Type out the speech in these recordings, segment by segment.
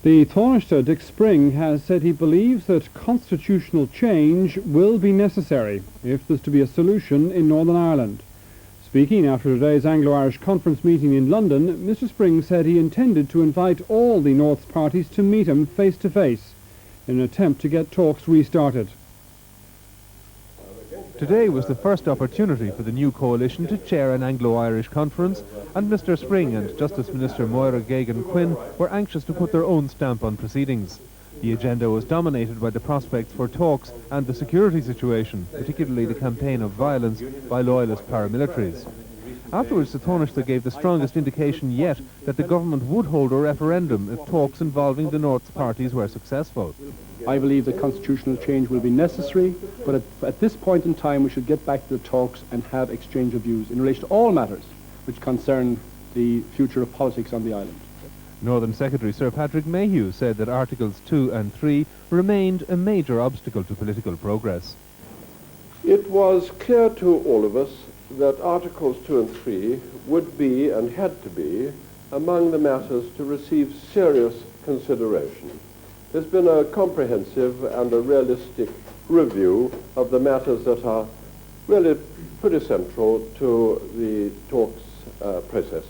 The Taoiseach, Dick Spring, has said he believes that constitutional change will be necessary if there's to be a solution in Northern Ireland. Speaking after today's Anglo-Irish conference meeting in London, Mr Spring said he intended to invite all the North's parties to meet him face-to-face in an attempt to get talks restarted. Today was the first opportunity for the new coalition to chair an Anglo-Irish conference, and Mr Spring and Justice Minister Moira Geoghegan-Quinn were anxious to put their own stamp on proceedings. The agenda was dominated by the prospects for talks and the security situation, particularly the campaign of violence by loyalist paramilitaries. Afterwards, the Taoiseach gave the strongest indication yet that the government would hold a referendum if talks involving the North's parties were successful. I believe that constitutional change will be necessary, but at this point in time we should get back to the talks and have exchange of views in relation to all matters which concern the future of politics on the island. Northern Secretary Sir Patrick Mayhew said that Articles 2 and 3 remained a major obstacle to political progress. It was clear to all of us that Articles 2 and 3 would be and had to be among the matters to receive serious consideration. There's been a comprehensive and a realistic review of the matters that are really pretty central to the talks process.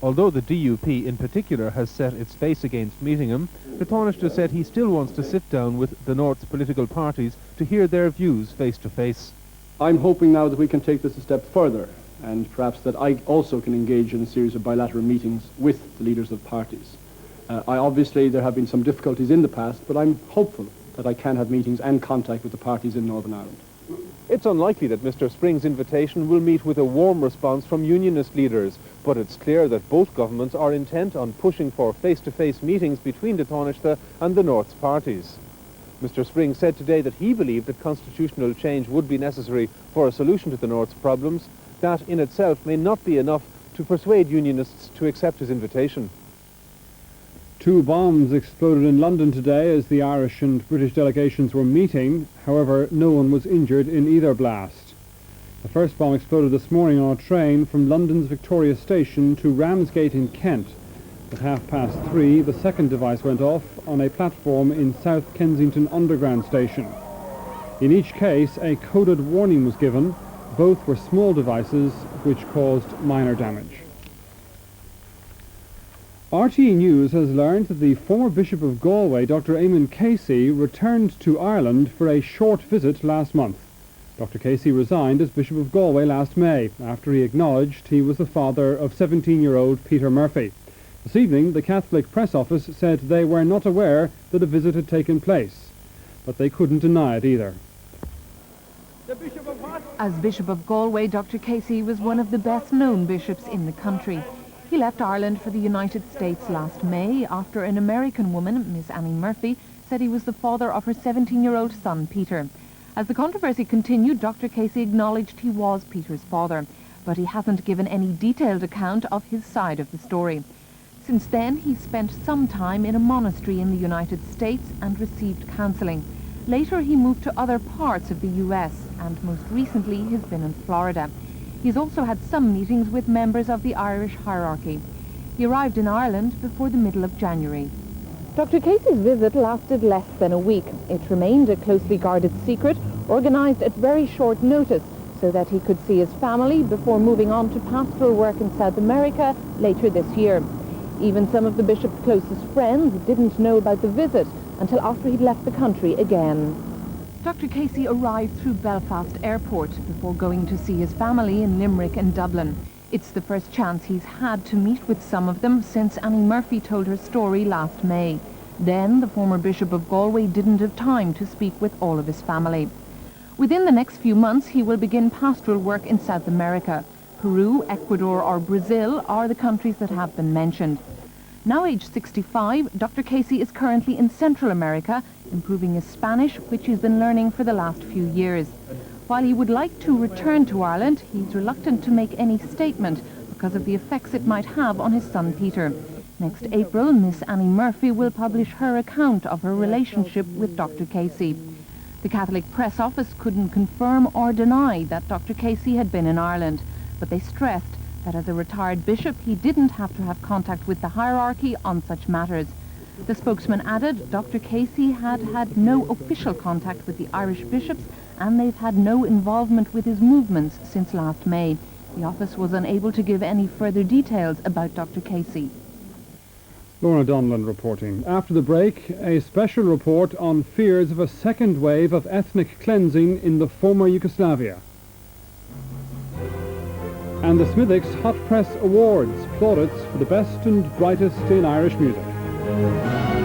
Although the DUP in particular has set its face against meeting him, the Taoiseach said he still wants to sit down with the North's political parties to hear their views face to face. I'm hoping now that we can take this a step further, and perhaps that I also can engage in a series of bilateral meetings with the leaders of parties. Obviously there have been some difficulties in the past, but I'm hopeful that I can have meetings and contact with the parties in Northern Ireland. It's unlikely that Mr Spring's invitation will meet with a warm response from unionist leaders, but it's clear that both governments are intent on pushing for face-to-face meetings between the Taoiseach and the North's parties. Mr Spring said today that he believed that constitutional change would be necessary for a solution to the North's problems. That in itself may not be enough to persuade unionists to accept his invitation. 2 bombs exploded in London today as the Irish and British delegations were meeting. However, no one was injured in either blast. The first bomb exploded this morning on a train from London's Victoria Station to Ramsgate in Kent. At 3:30, the second device went off on a platform in South Kensington Underground Station. In each case, a coded warning was given. Both were small devices which caused minor damage. RTE News has learned that the former Bishop of Galway, Dr Eamon Casey, returned to Ireland for a short visit last month. Dr Casey resigned as Bishop of Galway last May after he acknowledged he was the father of 17-year-old Peter Murphy. This evening, the Catholic Press Office said they were not aware that a visit had taken place, but they couldn't deny it either. As Bishop of Galway, Dr Casey was one of the best-known bishops in the country. He left Ireland for the United States last May after an American woman, Miss Annie Murphy, said he was the father of her 17-year-old son, Peter. As the controversy continued, Dr Casey acknowledged he was Peter's father, but he hasn't given any detailed account of his side of the story. Since then, he spent some time in a monastery in the United States and received counselling. Later, he moved to other parts of the US, and most recently has been in Florida. He's also had some meetings with members of the Irish hierarchy. He arrived in Ireland before the middle of January. Dr Casey's visit lasted less than a week. It remained a closely guarded secret, organised at very short notice, so that he could see his family before moving on to pastoral work in South America later this year. Even some of the bishop's closest friends didn't know about the visit until after he'd left the country again. Dr Casey arrived through Belfast Airport before going to see his family in Limerick and Dublin. It's the first chance he's had to meet with some of them since Annie Murphy told her story last May. Then the former Bishop of Galway didn't have time to speak with all of his family. Within the next few months, he will begin pastoral work in South America. Peru, Ecuador or Brazil are the countries that have been mentioned. Now aged 65, Dr Casey is currently in Central America, improving his Spanish, which he's been learning for the last few years. While he would like to return to Ireland, he's reluctant to make any statement because of the effects it might have on his son Peter. Next April, Miss Annie Murphy will publish her account of her relationship with Dr Casey. The Catholic Press Office couldn't confirm or deny that Dr Casey had been in Ireland, but they stressed that as a retired bishop, he didn't have to have contact with the hierarchy on such matters. The spokesman added Dr. Casey had had no official contact with the Irish bishops and they've had no involvement with his movements since last May. The office was unable to give any further details about Dr. Casey. Lorna Donlan reporting. After the break, a special report on fears of a second wave of ethnic cleansing in the former Yugoslavia. And the Smithwicks Hotpress Awards, plaudits for the best and brightest in Irish music.